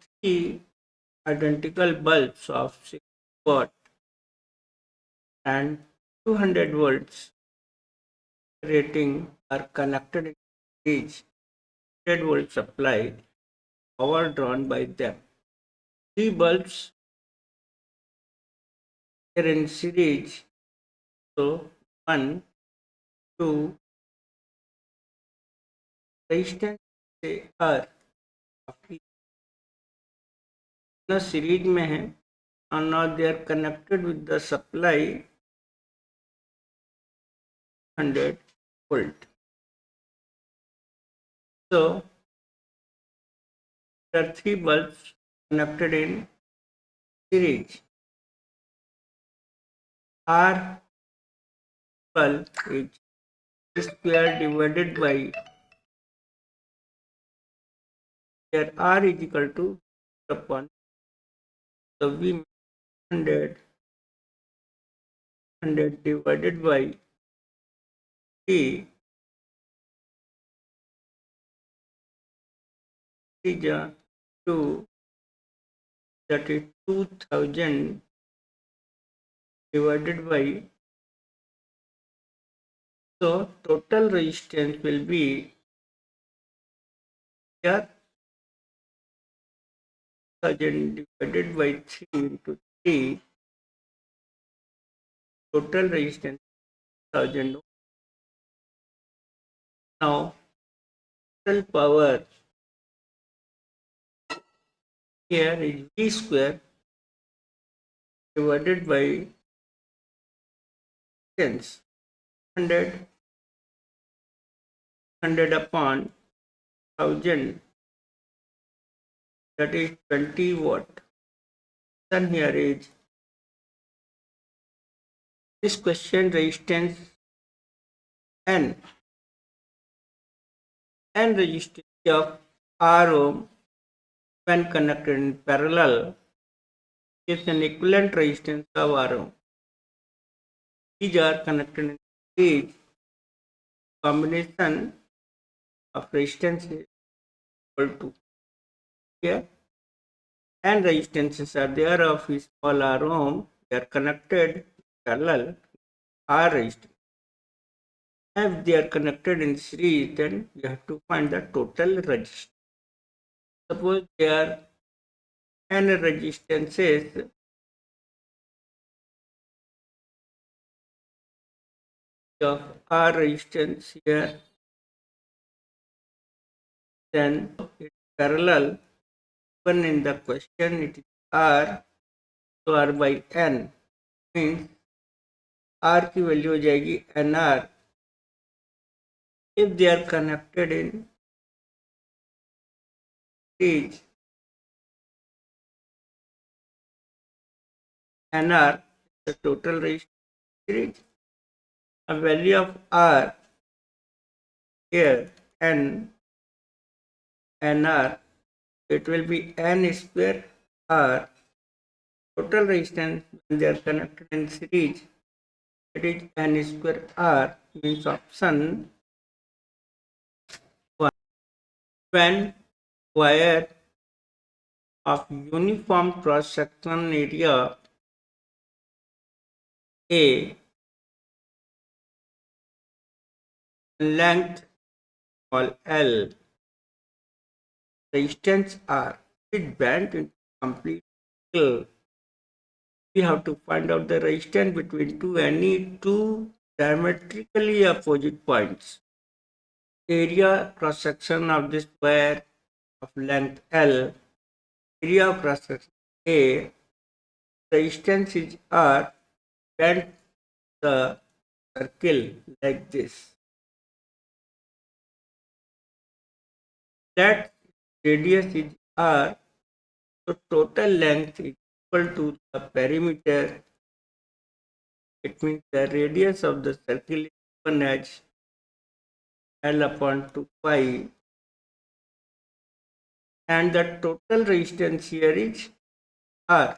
three identical bulbs of 6 watt and 200 volts rating are connected in each 100 volt supply, power drawn by them. Three bulbs are in series, so 1, 2, resistance से R आपकी ना series में है and now they are connected with the supply 100 volt. So there are three bulbs connected in series. R bulb is square divided by here R is equal to upon so we 100 divided by T is 2, that is 2000 divided by, so total resistance will be here 1000 divided by 3 into 3, total resistance 1000. Now total power here is V square divided by 10, 100 upon 1000, that is 20 watt. Then here is this question resistance N resistance of R ohm when connected in parallel is an equivalent resistance of R ohm. These are connected in series. Combination of resistance is equal to here and resistances are there of small R ohm. They are connected parallel R resistance. If they are connected in series, then you have to find the total resistance. Suppose there are n resistances of R resistance here, then it's parallel. Even in the question it is R, so R by N means R की value हो जाएगी NR. If they are connected in series, NR the total resistance series. A value of R here N NR, it will be N square R. Total resistance when they are connected in series, it is N square R, means option 1. When wire of uniform cross section area A length small L, resistance R, it bent into complete circle. We have to find out the resistance between any two diametrically opposite points. Area cross section of this wire of length L, area of cross section A, resistance is R, bend the circle like this. That radius is R, so total length is equal to the perimeter. It means the radius of the circle is given as L upon 2 pi, and the total resistance here is R.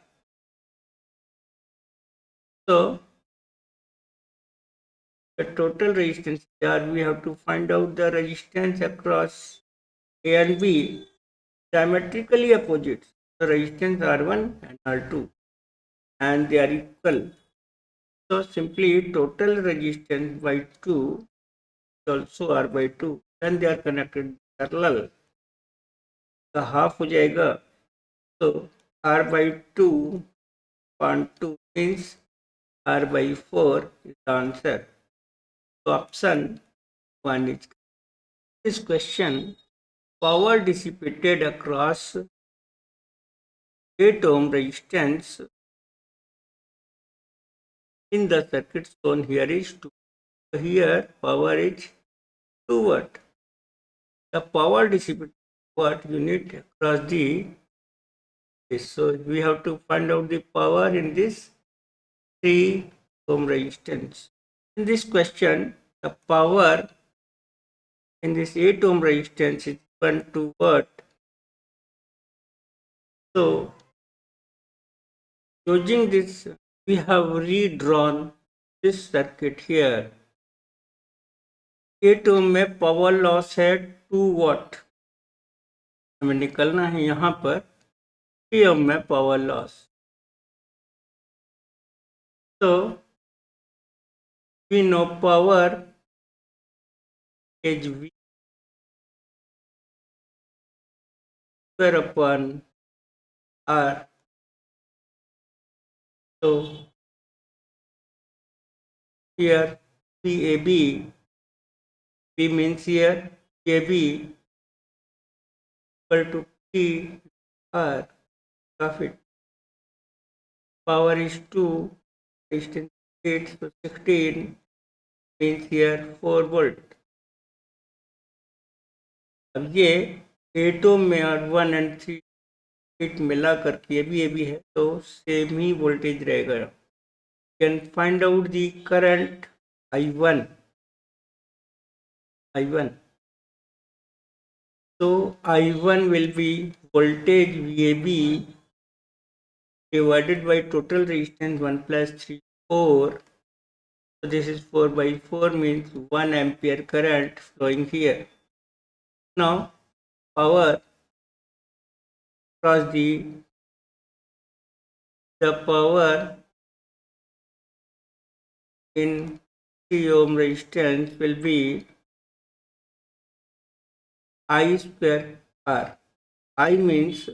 So the total resistance R, we have to find out the resistance across A and B. diametrically opposites. The resistance R1 and R2 and they are equal. So simply total resistance by 2 is also R by 2. Then they are connected parallel. तो half हो जाएगा. So R by 2 upon 2 means R by 4 is the answer. So option 1 is this question. Power dissipated across 8 ohm resistance in the circuit shown here is 2. So here power is 2 watt. The power dissipated watt unit across the this. So we have to find out the power in this 3 ohm resistance. In this question, the power in this 8 ohm resistance is equal to what? So using this, we have redrawn this circuit here. 8 ohm में power loss है 2 वाट. हमें निकलना है यहाँ पर 3 ohm में power loss. So we know power is V square upon R. So here PAB, B means here AB equal to T R of it. Power is 2, resistance 8, so 16 means here 4 volt. अब ये 8 ohm में और 1 and 3 8 मिला करके ये भी है तो सेम ही वोल्टेज रहेगा. Can find out the current I1. So I1 will be voltage VAB divided by total resistance 1 plus 3 4. So this is 4 by 4 means 1 ampere current flowing here. Now power across the power in 3 ohm resistance will be I square R. I means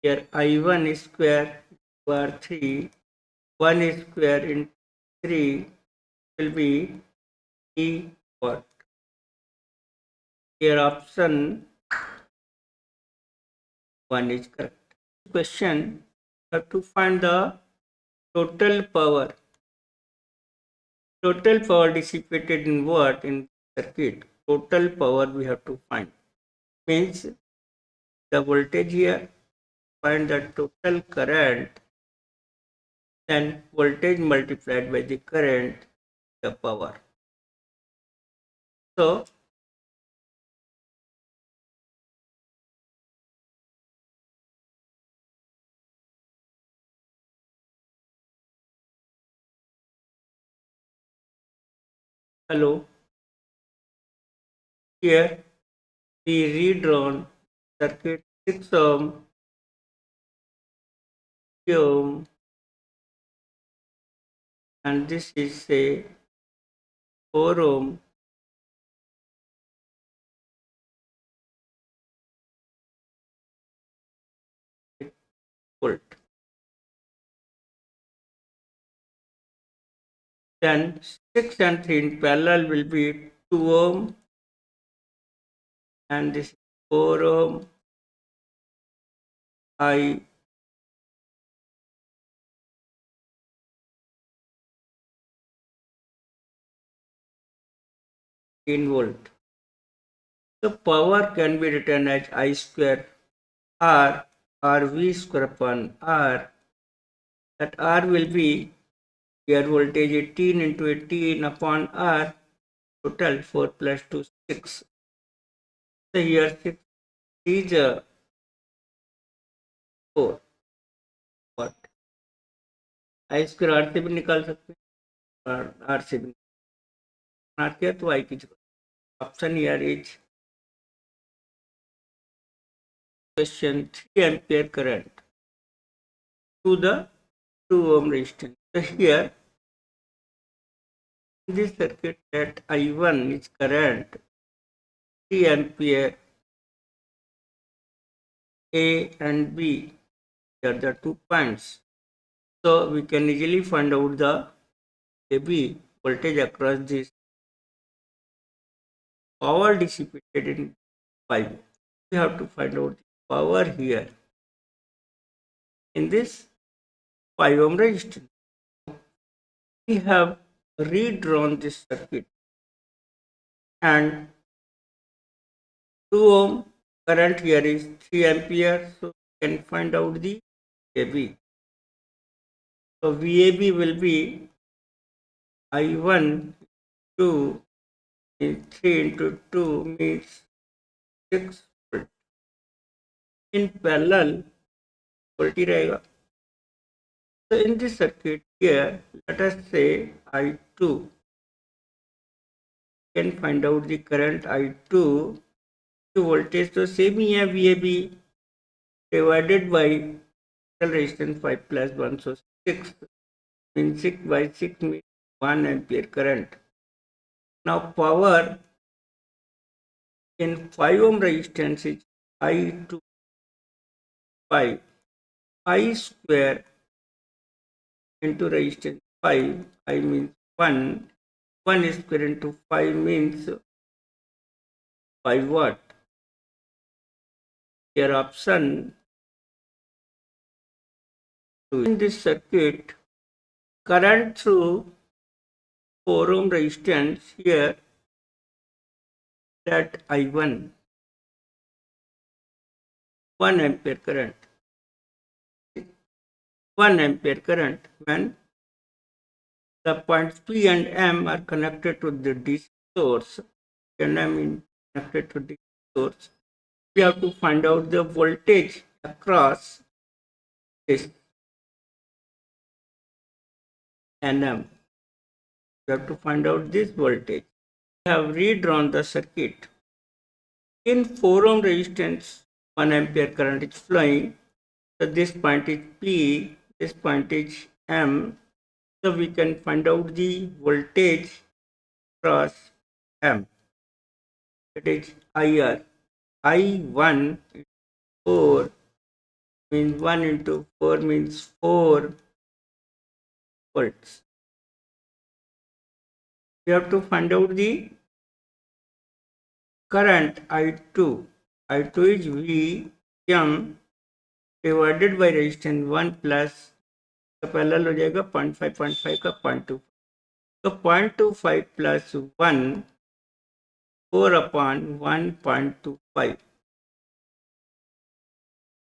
here I1 square over 3, 1 square in 3 will be E watt. Here option 1 is correct. Question, you have to find the total power. Total power dissipated in what in circuit? Total power we have to find. Means the voltage here, find the total current, then voltage multiplied by the current, the power. So hello, here we redrawn circuit 6 ohm, 3 ohm, and this is say 4 ohm, volt. Then 6 and 3 in parallel will be 2 ohm, and this 4 ohm. I in volt. So power can be written as I square R or V square upon R. That R will be here voltage 18 into 18 upon R, total 4 plus 2 6. So here 6 is 4 watt. I square R से भी निकाल सकते हैं और R से भी निकाल तो I की option here is question 3 ampere current to the 2 ohm resistance. So here in this circuit that I1 is current 3 ampere A and B are the 2 points. So we can easily find out the AB voltage across this power dissipated in 5. We have to find out the power here in this 5 ohm resistance. We have redrawn this circuit and 2 ohm current here is 3 ampere, so we can find out the AB. So VAB will be I1 2 in 3 into 2 means 6 volt. In parallel voltage रहेगा. So in this circuit here, let us say I2 can find out the current I2. The voltage तो same ही है VAB divided by resistance 5 plus 1, so 6 means 6 by 6 means 1 ampere current. Now power in 5 ohm resistance is I2 5. I square into resistance 5, I means 1. 1 square into 5 means 5 watt. Here option 2. In this circuit, current through 4 ohm resistance here that I1 1 ampere current. 1 ampere current when the points P and M are connected to the DC source, and M is connected to the source. We have to find out the voltage across this NM. We have to find out this voltage. We have redrawn the circuit. In 4 ohm resistance, 1 ampere current is flowing. So this point is P, this point is M. So we can find out the voltage across M. It is IR. I1 is 4 means 1 into 4 means 4 volts. We have to find out the current I2. I2 is VM divided by resistance 1 plus तो parallel हो जाएगा 0.5 का 0.2. तो 0.25 plus 1 4 upon 1.25.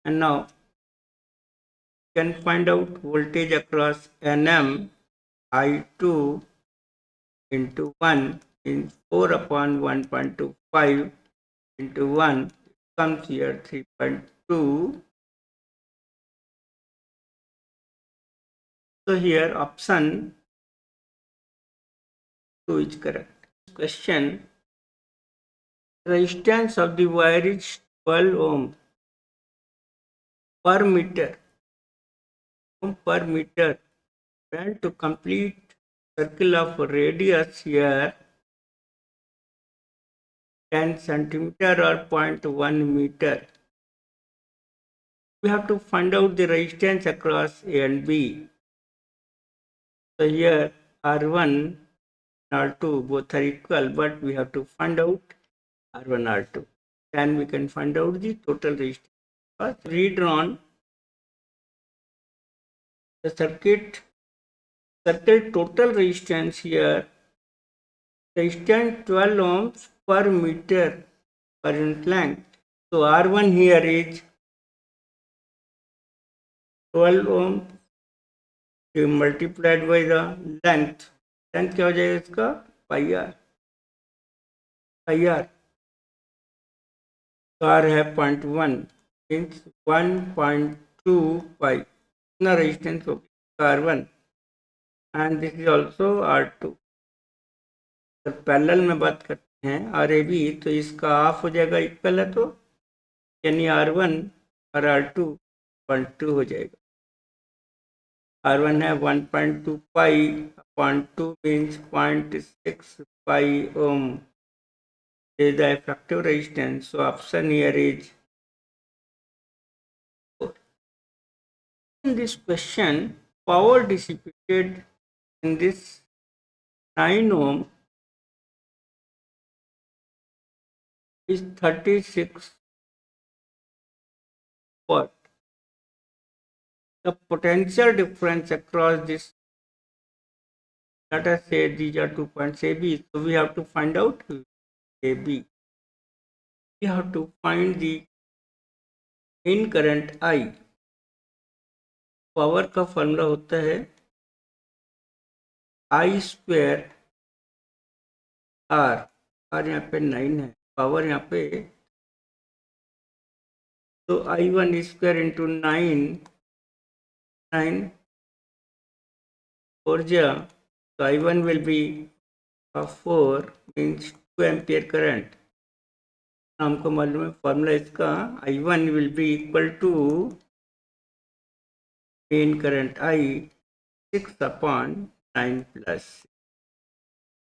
And now can find out voltage across NM I2 into 1 in 4 upon 1.25 into 1 comes here 3.2. So here option 2 is correct. Question: resistance of the wire is 12 ohm per meter. Per meter. And to complete circle of radius here 10 centimeter or 0.1 meter. We have to find out the resistance across A and B. So here R1 and R2 both are equal, but we have to find out R1 R2. Then we can find out the total resistance. First redrawn the circuit total resistance here, resistance 12 ohms per meter current length. So R1 here is 12 ohm multiplied by the length. Length क्या हो जाएगा इसका पाई are. R है 0.1 means 1.25 इतना resistance हो गया R1 and this is also R2. तो parallel में बात करते हैं RAB तो इसका हाफ हो जाएगा, इक्वल है तो यानी R1 और R2 0.2 हो जाएगा। R1 है 1.2 pi upon 2 means 0.6 pi ohm is the effective resistance. So option here is 4. In this question, power dissipated in this 9 ohm is 36 watt. The potential difference across this, let us say these are 2 points AB, so we have to find out AB. We have to find the in current I. Power का formula होता है I square R, R यहाँ पे 9 है, power यहाँ पे, तो I1 square into 9 4 जा, तो I1 will be 4 means 2 ampere current. हमको मालूम है फॉर्मूला इसका, I1 will be equal to main current I 6 upon 9 plus।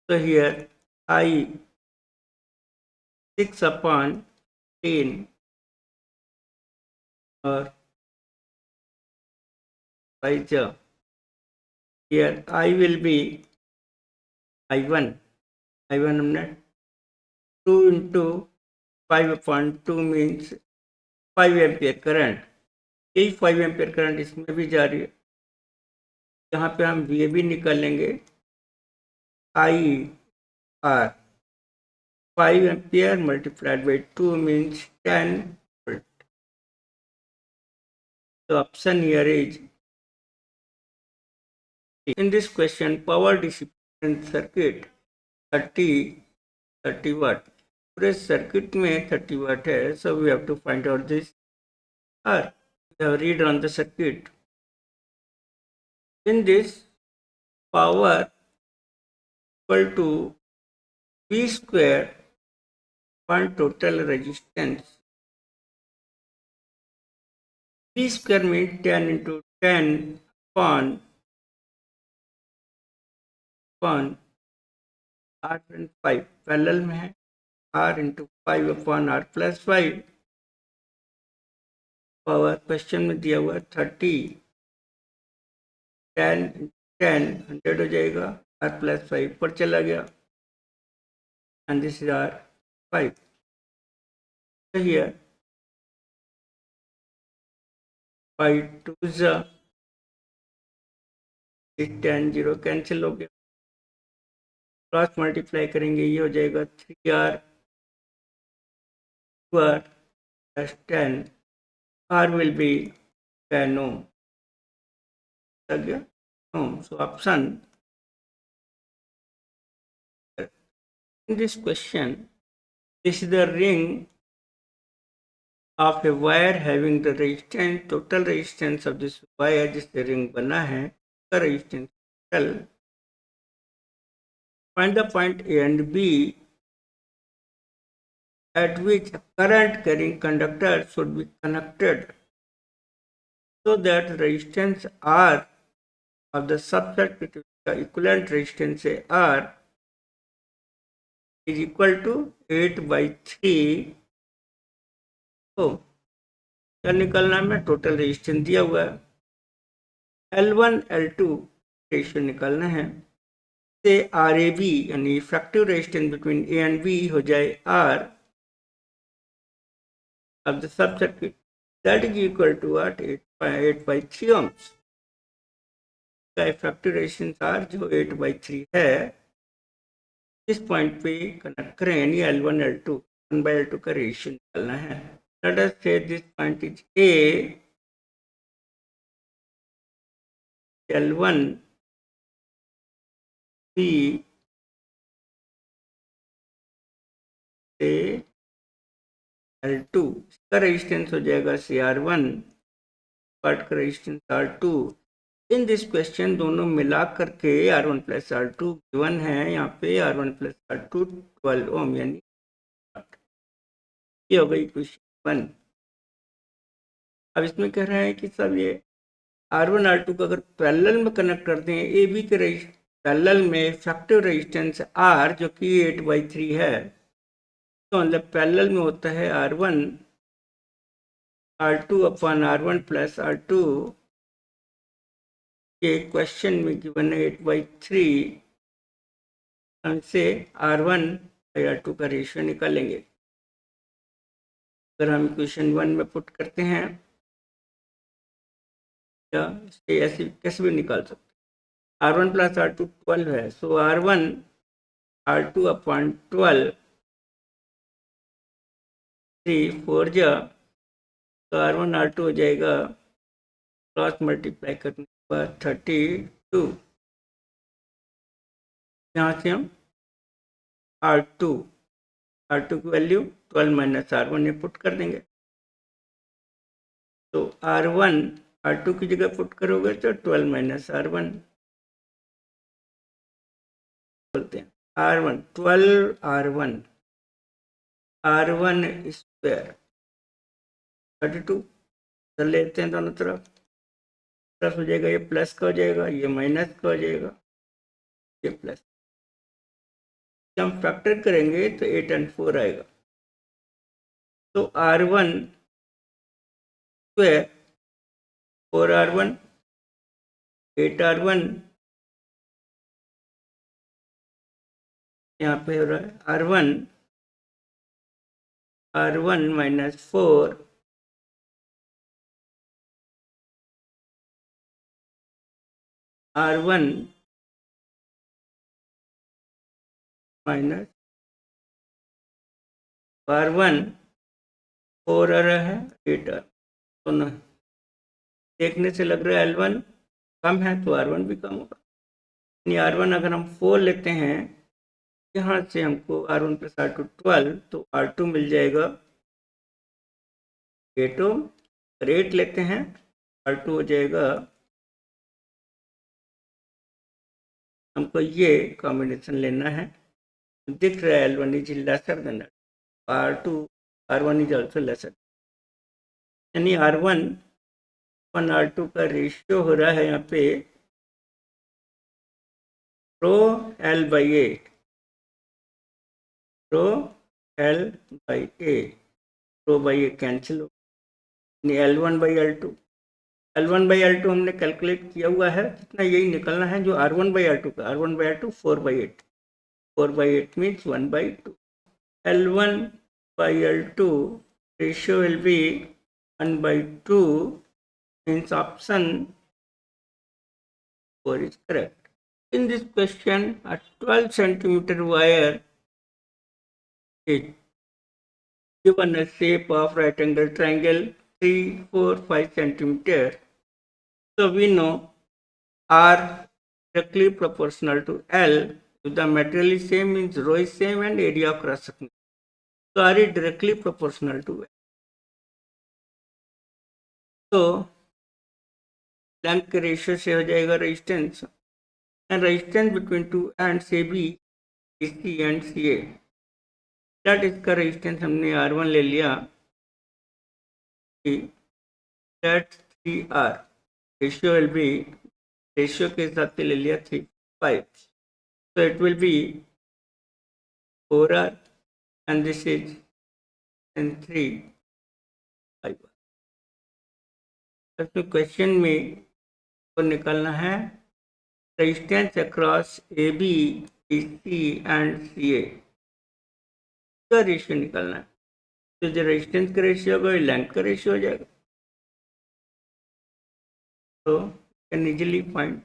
So here I 6 upon 10 और 5 जा, here I will be I1 हमने 2 into 5 upon 2 means 5 ampere current. यही 5 ampere current इसमें भी जा रही है। यहाँ पे हम VAB निकालेंगे, IR 5 ampere multiplied by 2 means 10 volt. The option here is, in this question, power dissipation circuit 30 watt. पूरे सर्किट में 30 watt है, so we have to find out this R. We have read on the circuit. In this, power equal to V square upon total resistance. V square means 10 into 10 upon R and 5 parallel में है, R into 5 upon R plus 5। Power question में दिया हुआ 30, 10 100 हो जाएगा, R plus 5 पर चला गया, and this is R 5. So here 5 2 is 10, 0 cancel हो गया, क्रॉस मल्टीप्लाई करेंगे, ये हो जाएगा 3R 2R plus 10, R will be 10 ohm, लग गया ohm. So option in this question, this is the ring of a wire having the resistance, total resistance of this wire जिससे ring बना है, the resistance total. Find the point A and B at which current carrying conductor should be connected so that resistance R of the subcircuit with the equivalent resistance R is equal to 8/3 ohm. क्या निकालना है, total resistance दिया हुआ है, L1 L2 ratio निकालना है, से RAB यानी effective resistance between A and B हो जाए R of the subcircuit, that is equal to what, 8/3 ohms। का इफेक्टिव रेजिस्टेंस R जो 8/3 है, इस पॉइंट पे कनेक्ट करें, यानी L1 L2 1/L2 का रेशियो निकालना है। Let us say this point is A, L1 B से L2, इसका रेजिस्टेंस हो जाएगा CR1, पार्ट का resistance R2। In this question दोनों मिला करके R1 प्लस R2 गिवन है, यहाँ पे R1 प्लस R2 12 ओम, यानी ये हो गई क्वेश्चन 1। अब इसमें कह रहे हैं कि सब ये R1 R2 को अगर पैरेलल में कनेक्ट करते हैं, ए बी के पैरेलल में इफेक्टिव रेजिस्टेंस R जो कि 8/3 है, तो मतलब पैरेलल में होता है R1 R2 upon R1 plus R2, ये क्वेश्चन में गिवन है 8/3, हमसे R1 और R2 का रेशियो निकालेंगे। अगर हम क्वेश्चन 1 में पुट करते हैं या ऐसे कैसे भी निकाल सकते हैं, R1 प्लस R2 12 है, सो R1 R2 अपॉन 12, 3 4 जा, तो R1 R2 हो जाएगा, क्रॉस मल्टीप्लाई करने के बाद 32, यहाँ से हम R2 की वैल्यू 12 माइनस R1 में पुट कर देंगे, तो R1 R2 की जगह पुट करोगे तो 12 माइनस R1 बोलते हैं, R1 12 R1 स्क्वायर 32 कर लेते हैं, दोनों तरफ प्लस हो जाएगा, ये प्लस का हो जाएगा, ये माइनस का हो जाएगा, ये प्लस, जब हम फैक्टर करेंगे तो 8 और 4 आएगा, तो R1 स्क्वायर 4R1 8R1, यहाँ पे हो रहा है R1 minus 4 R1 minus R1 4 आ रहा है 8 दोनों देखने से लग रहा है L1 कम है तो R1 भी कम होगा, यानी R1 अगर हम 4 लेते हैं, यहाँ से हमको R1 प्लस R2 12, तो R2 मिल जाएगा 8 ओम, 8 लेते हैं R2 हो जाएगा, हमको ये कॉम्बिनेशन लेना है, दिख रहा है L1 is lesser than R2, R1 is also lesser, यानी R1 और R2 का रेशियो हो रहा है यहाँ पे row L by A, row L by A, row by A cancel हो, यानी L1/L2 हमने कैलकुलेट किया हुआ है, कितना यही निकलना है जो R1/R2 का, R1/R2 4/8, 4/8 means 1/2, L1/L2 ratio will be 1/2, means option 4 is correct. In this question, a 12 centimeter wire is given a shape of right angle triangle 3, 4, 5 centimeter. So we know R directly proportional to L. If the material is same, means rho is same and area of cross section. So R is directly proportional to L. So length के ratio से हो जाएगा resistance, and resistance between two ends AB is C and CA. that इसका resistance हमने R1 ले लिया, that 3R, ratio will be, ratio के हिसाब से ले लिया 3 5, so it will be 4R and this is and 3 5R. तो क्वेश्चन में तो निकालना है resistance across AB, BC and CA का रेशियो निकालना है, तो जो रेजिस्टेंस का रेशियो होगा लेंथ का रेशियो हो जाएगा, तो can easily find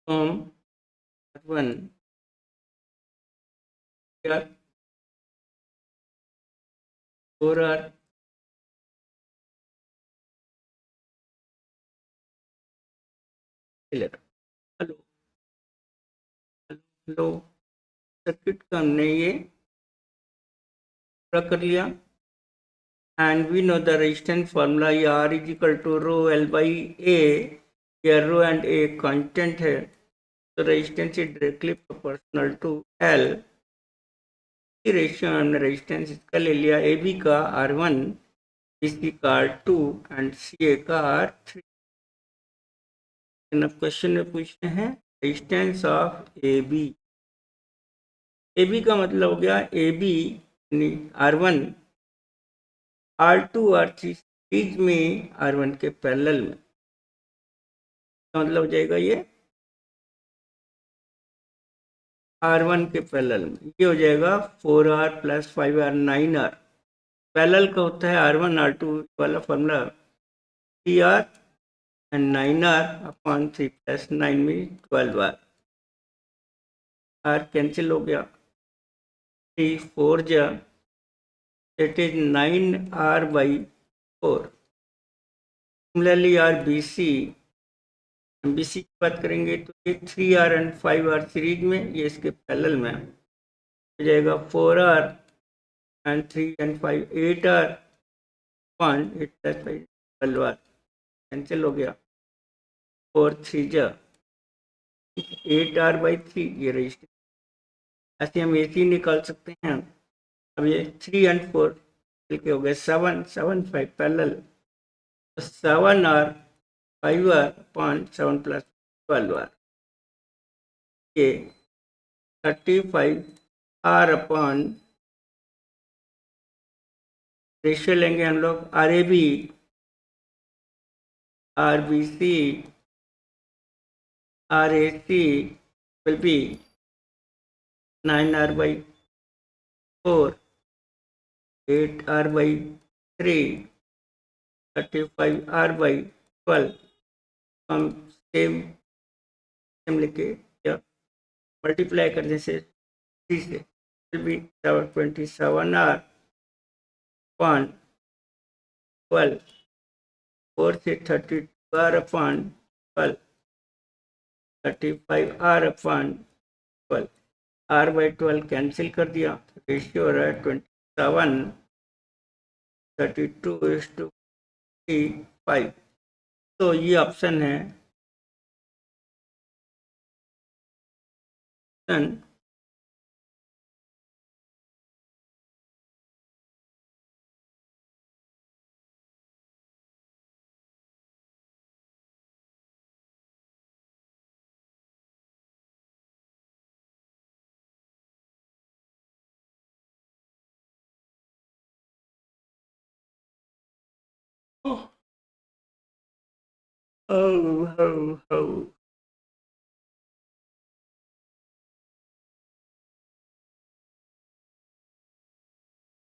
from R1 here 4R clear. Hello hello circuit का हमने ये पूरा कर लिया and we know the resistance formula R is equal to rho L by A, where rho and A constant है तो resistance is directly proportional to L. Ratio हमने resistance इसका ले लिया ए बी का R1, BC का R2 and CA का R3. अब क्वेश्चन में पूछते हैं रेजिस्टेंस ऑफ ए बी का मतलब हो गया A B R1 R2 R3 series में R1 के पैरेलल में, मतलब हो जाएगा ये R1 के पैरेलल में, ये हो जाएगा 4R plus 5R 9R. Parallel का होता है R1 R2 वाला formula 3R and 9R upon 3 plus 9 में 12R. R कैंसिल हो गया 3 4 जा that is 9R by 4. Similarly BC की बात करेंगे तो ये 3R and 5R सीरीज में, ये इसके पैरेलल में हो जाएगा 4R and 3 and 5 8R 1 8 plus 5 12R cancel हो गया 4 3 जा 8R by 3. ये रजिस्टर ऐसे हम AC निकाल सकते हैं. अब ये 3 and 4 मिलके हो गए 7 7 5 parallel, 7R 5R upon 7 plus 12R, ये 35R अपॉन रेशियो लेंगे हम लोग RAB RBC RAC will be 9R by 4 8R by 3 35R by 12. हम सेम लेके या मल्टीप्लाई करने से 3 से will be 27R upon 12 4 से 32R upon 12 35R upon 12. R by 12 cancel कर दिया, रेशियो हो रहा है 27 32:5. तो ये ऑप्शन है ऑप्शन oh, oh, oh.